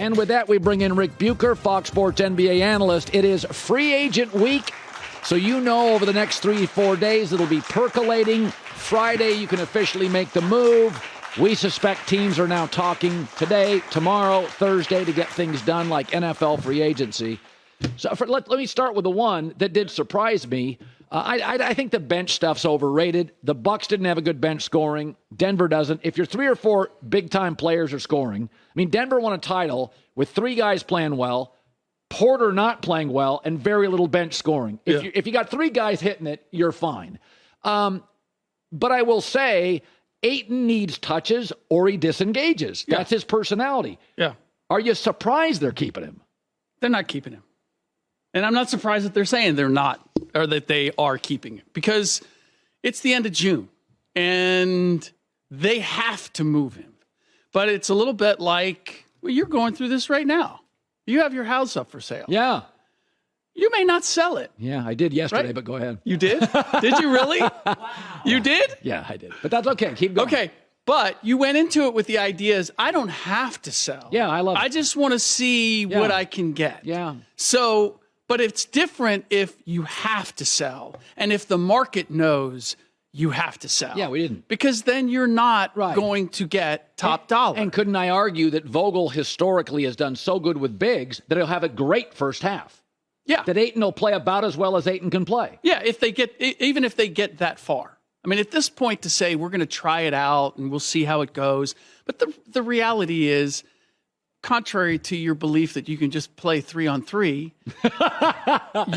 And with that, we bring in Ric Bucher, Fox Sports NBA analyst. It is free agent week, so you know over the next 3-4 days it'll be percolating. Friday, you can officially make the move. We suspect teams are now talking today, tomorrow, Thursday to get things done like NFL free agency. So let me start with the one that did surprise me. I think the bench stuff's overrated. The Bucks didn't have a good bench scoring. Denver doesn't. If your 3 or 4 big-time players are scoring, I mean, Denver won a title with 3 guys playing well, Porter not playing well, and very little bench scoring. If you got 3 guys hitting it, you're fine. But I will say, Ayton needs touches or he disengages. That's his personality. Yeah. Are you surprised they're keeping him? They're not keeping him. And I'm not surprised that they're saying they're not, or that they are keeping him, because it's the end of June and they have to move him. But it's a little bit like, well, you're going through this right now. You have your house up for sale. Yeah. You may not sell it. Yeah, I did yesterday, right? But go ahead. You did? Did you really? Wow. You did? Yeah, I did. But that's okay. Keep going. Okay. But you went into it with the ideas, I don't have to sell. Yeah, I love it. I just want to see what I can get. Yeah. So, but it's different if you have to sell and if the market knows you have to sell. Yeah, we didn't. Because then you're not going to get top dollar. And couldn't I argue that Vogel historically has done so good with bigs that he'll have a great first half? Yeah. That Ayton will play about as well as Ayton can play. Yeah, even if they get that far. I mean, at this point to say we're going to try it out and we'll see how it goes. But the reality is, contrary to your belief that you can just play 3-on-3,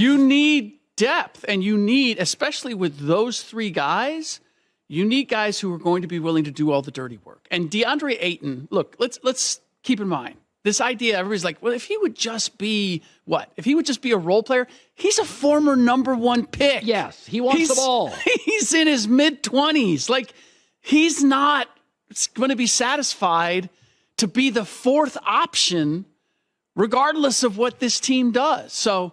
you need depth, and you need, especially with those 3 guys, you need guys who are going to be willing to do all the dirty work. And Deandre Ayton, look, let's keep in mind this idea. Everybody's like, well, if he would just be what? If he would just be a role player, he's a former #1 pick. Yes, he wants the ball. He's in his mid-20s. Like, he's not going to be satisfied to be the 4th option, regardless of what this team does. So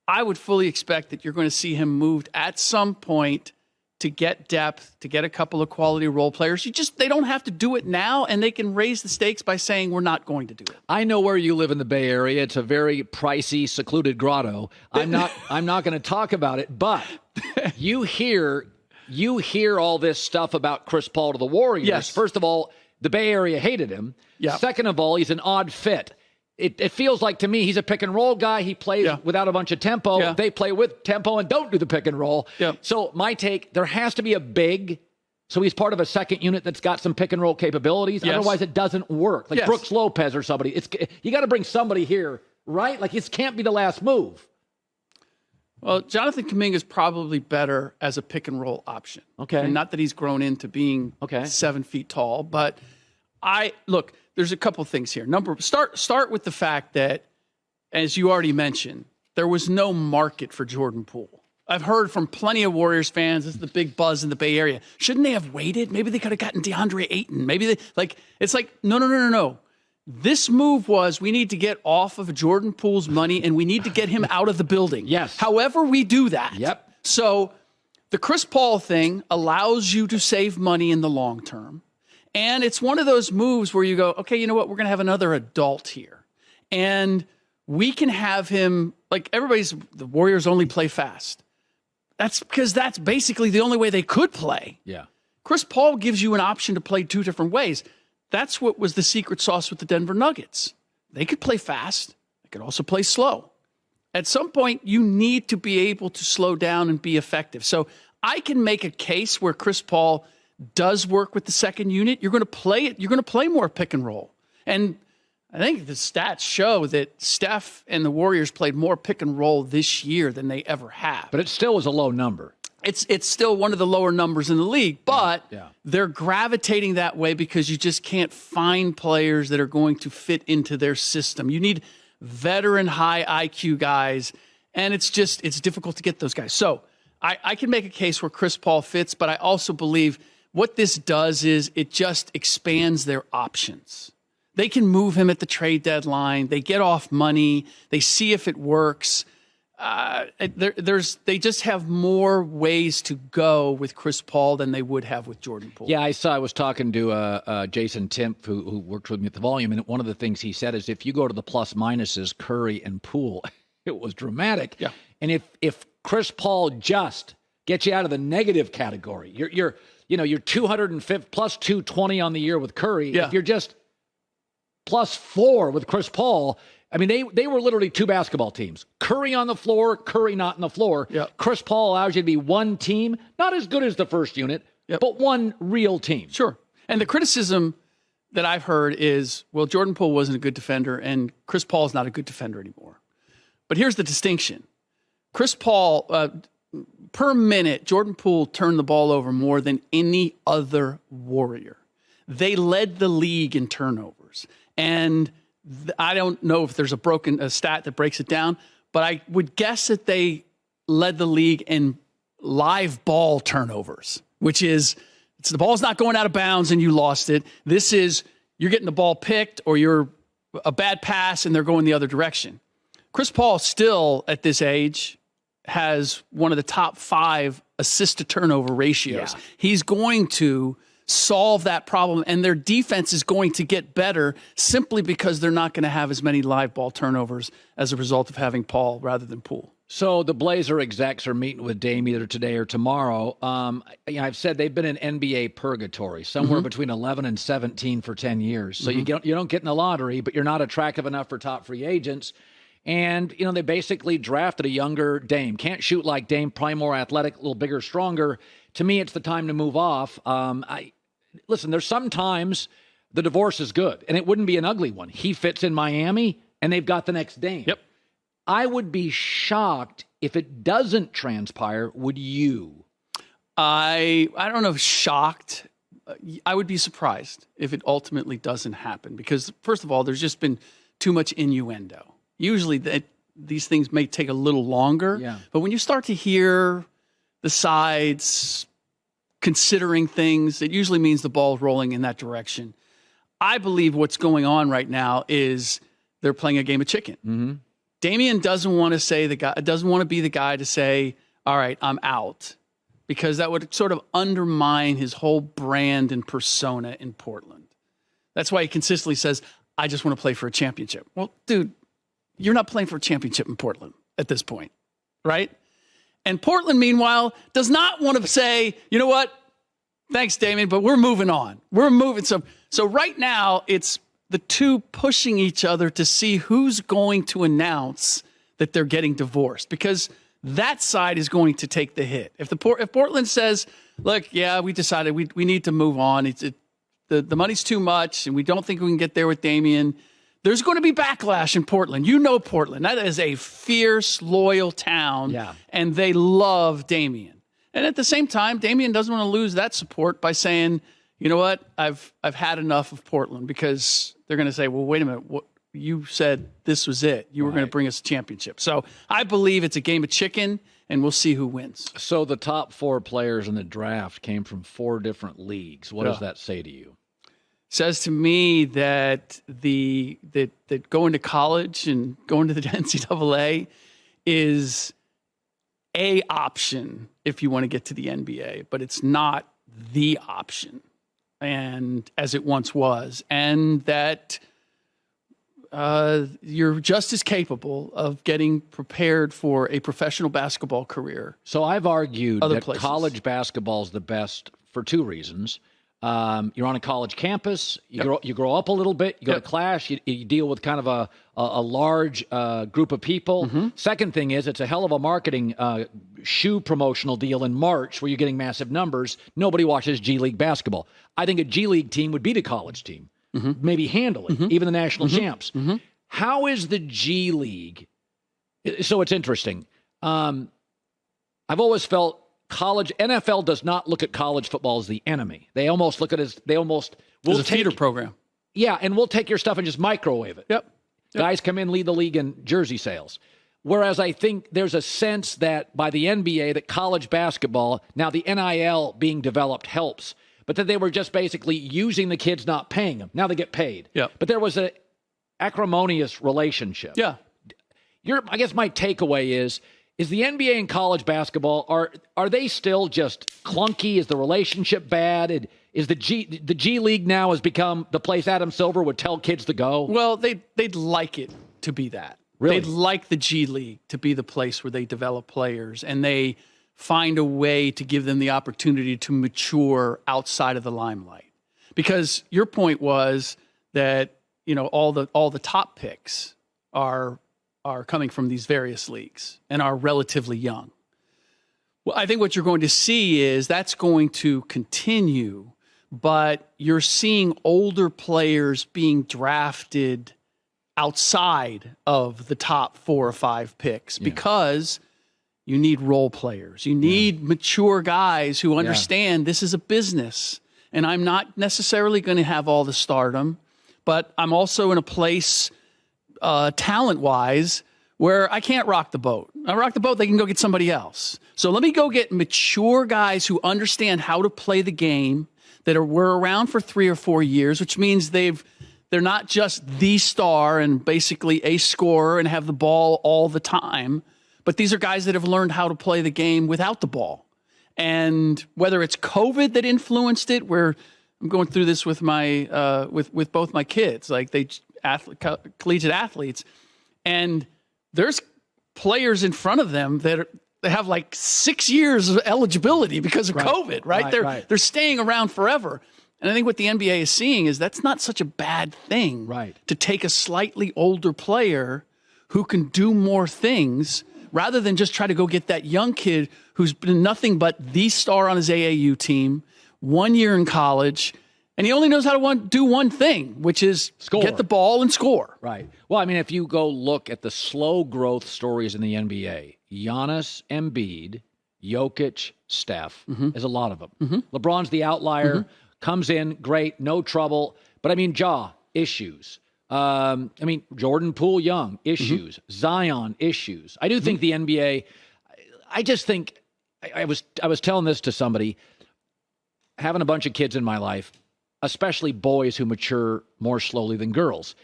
I would fully expect that you're going to see him moved at some point to get depth, to get a couple of quality role players. They don't have to do it now, and they can raise the stakes by saying we're not going to do it. I know where you live in the Bay Area. It's a very pricey, secluded grotto. I'm not going to talk about it, but you hear all this stuff about Chris Paul to the Warriors. Yes. First of all, the Bay Area hated him. Yeah. Second of all, he's an odd fit. It feels like to me he's a pick and roll guy. He plays without a bunch of tempo. Yeah. They play with tempo and don't do the pick and roll. Yeah. So my take, there has to be a big, so he's part of a second unit that's got some pick and roll capabilities. Yes. Otherwise it doesn't work. Like Brooks Lopez or somebody. You got to bring somebody here, right? Like it can't be the last move. Well, Jonathan Kuminga is probably better as a pick and roll option. Okay. And not that he's grown into being 7 feet tall, but look, there's a couple things here. Start with the fact that, as you already mentioned, there was no market for Jordan Poole. I've heard from plenty of Warriors fans, this is the big buzz in the Bay Area. Shouldn't they have waited? Maybe they could have gotten DeAndre Ayton. Maybe it's like, no. This move was, we need to get off of Jordan Poole's money and we need to get him out of the building. Yes. However we do that. Yep. So the Chris Paul thing allows you to save money in the long term. And it's one of those moves where you go, okay, you know what? We're going to have another adult here. And we can have him, like the Warriors only play fast. That's because that's basically the only way they could play. Yeah. Chris Paul gives you an option to play 2 different ways. That's what was the secret sauce with the Denver Nuggets. They could play fast. They could also play slow. At some point, you need to be able to slow down and be effective. So I can make a case where Chris Paul does work with the second unit. You're going to play it. You're going to play more pick and roll. And I think the stats show that Steph and the Warriors played more pick and roll this year than they ever have. But it still was a low number. It's still one of the lower numbers in the league, but they're gravitating that way because you just can't find players that are going to fit into their system. You need veteran high IQ guys, and it's difficult to get those guys. So I can make a case where Chris Paul fits, but I also believe what this does is it just expands their options. They can move him at the trade deadline. They get off money. They see if it works. They just have more ways to go with Chris Paul than they would have with Jordan Poole. Yeah, I was talking to Jason Timp, who worked with me at the Volume, and one of the things he said is if you go to the plus minuses, Curry and Poole, it was dramatic. Yeah. And if Chris Paul just gets you out of the negative category, you're 205 plus 220 on the year with Curry. Yeah. If you're just plus 4 with Chris Paul, I mean, they were literally two basketball teams. Curry on the floor, Curry not on the floor. Yep. Chris Paul allows you to be one team, not as good as the first unit, but one real team. Sure. And the criticism that I've heard is, well, Jordan Poole wasn't a good defender, and Chris Paul is not a good defender anymore. But here's the distinction. Chris Paul, per minute, Jordan Poole turned the ball over more than any other Warrior. They led the league in turnovers. And I don't know if there's a stat that breaks it down, but I would guess that they led the league in live ball turnovers, which is the ball's not going out of bounds and you lost it. This is you're getting the ball picked or you're a bad pass and they're going the other direction. Chris Paul still at this age has one of the top 5 assist to turnover ratios. Yeah. He's going to solve that problem, and their defense is going to get better simply because they're not going to have as many live ball turnovers as a result of having Paul rather than Poole. So the Blazer execs are meeting with Dame either today or tomorrow. I've said they've been in NBA purgatory, somewhere between 11 and 17 for 10 years. So you don't get in the lottery, but you're not attractive enough for top free agents. And, they basically drafted a younger Dame. Can't shoot like Dame, probably more athletic, a little bigger, stronger. To me, it's the time to move off. Listen, there's sometimes the divorce is good, and it wouldn't be an ugly one. He fits in Miami, and they've got the next Dame. Yep. I would be shocked if it doesn't transpire. Would you? I don't know if shocked. I would be surprised if it ultimately doesn't happen because, first of all, there's just been too much innuendo. Usually these things may take a little longer, but when you start to hear the sides considering things, it usually means the ball's rolling in that direction. I believe what's going on right now is they're playing a game of chicken. Mm-hmm. Damian doesn't want to be the guy to say, all right, I'm out, because that would sort of undermine his whole brand and persona in Portland. That's why he consistently says, I just want to play for a championship. Well, dude, you're not playing for a championship in Portland at this point, right? And Portland, meanwhile, does not want to say, you know what? Thanks, Damian, but we're moving on. We're moving. So right now, it's the two pushing each other to see who's going to announce that they're getting divorced, because that side is going to take the hit. If Portland says, look, yeah, we decided we need to move on. The money's too much, and we don't think we can get there with Damian, there's going to be backlash in Portland. You know Portland. That is a fierce, loyal town, and they love Damian. And at the same time, Damian doesn't want to lose that support by saying, you know what, I've had enough of Portland, because they're going to say, well, wait a minute, what, you said this was it. You were going to bring us a championship. So I believe it's a game of chicken, and we'll see who wins. So the top 4 players in the draft came from 4 different leagues. What does that say to you? Says to me that that going to college and going to the NCAA is a option if you want to get to the NBA, but it's not the option, and as it once was, and that you're just as capable of getting prepared for a professional basketball career. So I've argued that college basketball is the best for 2 reasons. You're on a college campus. You grow up a little bit. You go to class. You deal with kind of a large group of people. Mm-hmm. Second thing is, it's a hell of a marketing shoe promotional deal in March where you're getting massive numbers. Nobody watches G League basketball. I think a G League team would beat a college team, maybe handle it, even the national champs. Mm-hmm. How is the G League? So it's interesting. I've always felt NFL does not look at college football as the enemy. They almost look at it as as a feeder program. Yeah, and we'll take your stuff and just microwave it. Yep. Guys come in, lead the league in jersey sales. Whereas I think there's a sense that by the NBA that college basketball, now the NIL being developed helps, but that they were just basically using the kids, not paying them. Now they get paid. Yeah. But there was an acrimonious relationship. Yeah. I guess my takeaway is the NBA and college basketball, are they still just clunky? Is the relationship bad? Is the G League now has become the place Adam Silver would tell kids to go? Well, they'd like it to be that. Really? They'd like the G League to be the place where they develop players and they find a way to give them the opportunity to mature outside of the limelight. Because your point was that, all the top picks are coming from these various leagues and are relatively young. Well, I think what you're going to see is that's going to continue, but you're seeing older players being drafted outside of the top 4 or 5 picks because you need role players. You need mature guys who understand this is a business, and I'm not necessarily going to have all the stardom, but I'm also in a place talent-wise where I can't rock the boat. I rock the boat, they can go get somebody else. So let me go get mature guys who understand how to play the game, were around for 3 or 4 years, which means they're not just the star and basically a scorer and have the ball all the time, but these are guys that have learned how to play the game without the ball. And whether it's COVID that influenced it, where I'm going through this with my with both my kids, like collegiate athletes, and there's players in front of them that they have like 6 years of eligibility because of COVID, right? They're staying around forever. And I think what the NBA is seeing is that's not such a bad thing, to take a slightly older player who can do more things rather than just try to go get that young kid who's been nothing but the star on his AAU team, 1 year in college, and he only knows how to do one thing, which is get the ball and score. Right. Well, I mean, if you go look at the slow growth stories in the NBA, Giannis, Embiid, Jokic, Steph, there's a lot of them. LeBron's the outlier. Comes in, great, no trouble. But, I mean, issues. Jordan Poole Young, issues. Zion, issues. I do think the NBA, I just think, I was telling this to somebody, having a bunch of kids in my life, especially boys who mature more slowly than girls.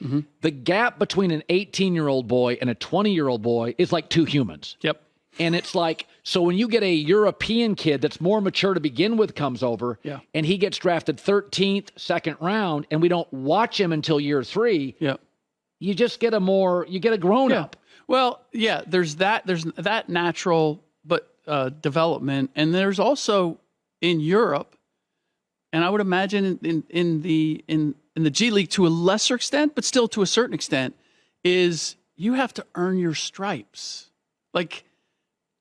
The gap between an 18-year-old boy and a 20-year-old boy is like 2 humans. Yep. And it's like, so when you get a European kid that's more mature to begin with comes over, and he gets drafted 13th, second round, and we don't watch him until year 3, you just get a grown-up. Well, there's that natural development, and there's also in Europe, and I would imagine in the G League to a lesser extent, but still to a certain extent, is you have to earn your stripes. Like,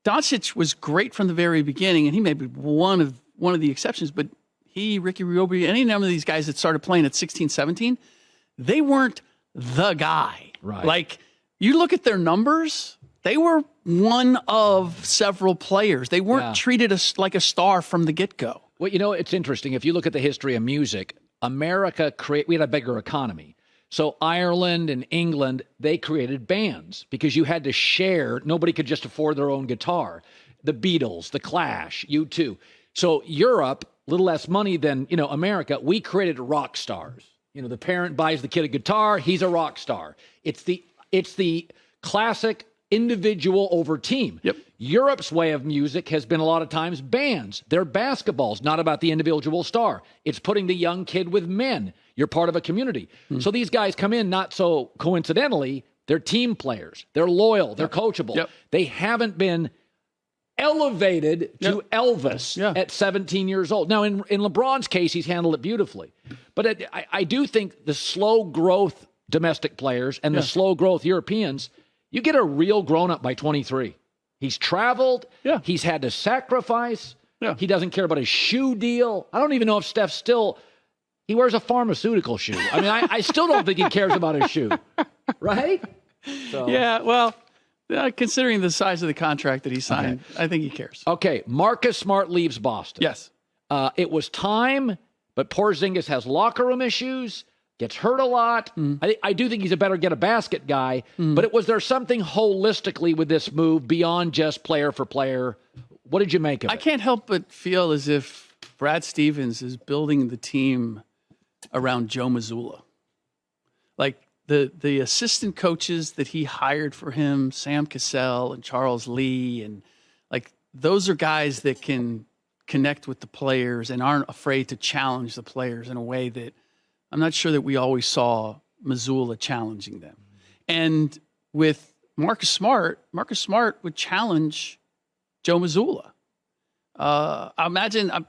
Doncic was great from the very beginning, and he may be one of the exceptions, but Ricky Rubio, any number of these guys that started playing at 16, 17, they weren't the guy. Right. Like, you look at their numbers, they were one of several players. They weren't treated like a star from the get-go. Well, it's interesting. If you look at the history of music, America we had a bigger economy. So Ireland and England, they created bands because you had to share. Nobody could just afford their own guitar. The Beatles, The Clash, U2. So Europe, a little less money than, America, we created rock stars. The parent buys the kid a guitar, he's a rock star. It's the classic individual over team. Yep. Europe's way of music has been a lot of times bands. They're basketballs, not about the individual star. It's putting the young kid with men. You're part of a community. So these guys come in not so coincidentally. They're team players. They're loyal. They're coachable. Yep. They haven't been elevated to Elvis at 17 years old. Now, in LeBron's case, he's handled it beautifully. But I do think the slow growth domestic players and the slow growth Europeans, you get a real grown-up by 23. He's traveled. Yeah. He's had to sacrifice. Yeah. He doesn't care about his shoe deal. I don't even know if Steph still... He wears a pharmaceutical shoe. I mean, I still don't think he cares about his shoe. Right? So. Yeah, well, considering the size of the contract that he signed, I think he cares. Okay, Marcus Smart leaves Boston. Yes. It was time, but Porzingis has locker room issues, gets hurt a lot. I do think he's a better get-a-basket guy, but was there something holistically with this move beyond just player for player? What did you make of it? I can't help but feel as if Brad Stevens is building the team around Joe Mazzulla. Like, the assistant coaches that he hired for him, Sam Cassell and Charles Lee, and like those are guys that can connect with the players and aren't afraid to challenge the players in a way that I'm not sure that we always saw Mazzulla challenging them. And with Marcus Smart would challenge Joe Mazzulla. I imagine, I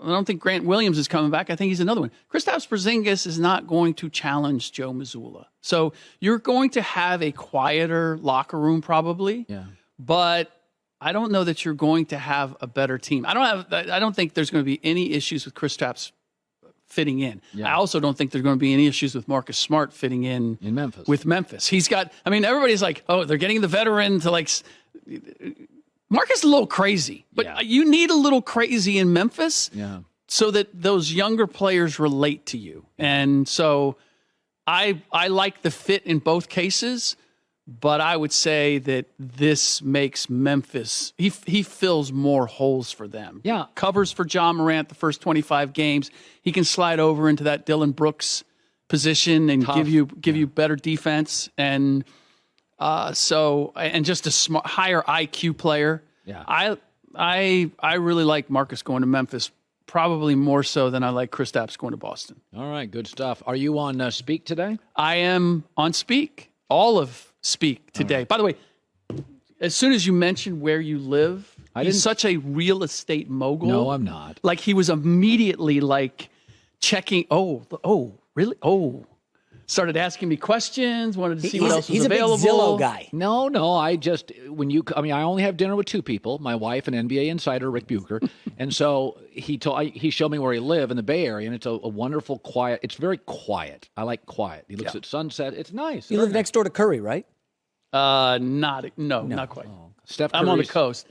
don't think Grant Williams is coming back. I think he's another one. Kristaps Porzingis is not going to challenge Joe Mazzulla. So you're going to have a quieter locker room probably. Yeah. But I don't know that you're going to have a better team. I don't think there's going to be any issues with Kristaps fitting in. Yeah. I also don't think there's going to be any issues with Marcus Smart fitting in Memphis. With Memphis. He's got, I mean, everybody's like, oh, they're getting the veteran to like, Marcus is a little crazy, but you need a little crazy in Memphis so that those younger players relate to you. And so I like the fit in both cases, but I would say that this makes Memphis, he fills more holes for them. Yeah. Covers for John Morant the first 25 games. He can slide over into that Dillon Brooks position and give you better defense. And and just a higher IQ player. Yeah. I really like Marcus going to Memphis, probably more so than I like Kristaps going to Boston. All right, good stuff. Are you on Speak today? I am on Speak. All of Speak today. Right. By the way, as soon as you mentioned where you live, he's such a real estate mogul. No, I'm not. Like he was immediately like checking. Oh, really? Oh. Started asking me questions, wanted to see what else was available. He's a big Zillow guy. No, I only have dinner with two people, my wife and NBA insider Ric Bucher. And so he showed me where he lived in the Bay Area, and it's a wonderful, quiet, it's very quiet. I like quiet. He looks at sunset. It's nice. You live next door to Curry, right? Not quite. Oh. Steph Curry's, I'm on the coast.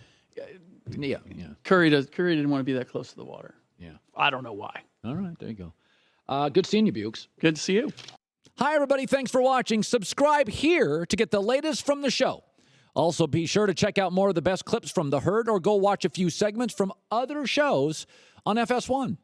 Yeah. Curry didn't want to be that close to the water. Yeah. I don't know why. All right, there you go. Good seeing you, Bukes. Good to see you. Hi, everybody. Thanks for watching. Subscribe here to get the latest from the show. Also, be sure to check out more of the best clips from The Herd or go watch a few segments from other shows on FS1.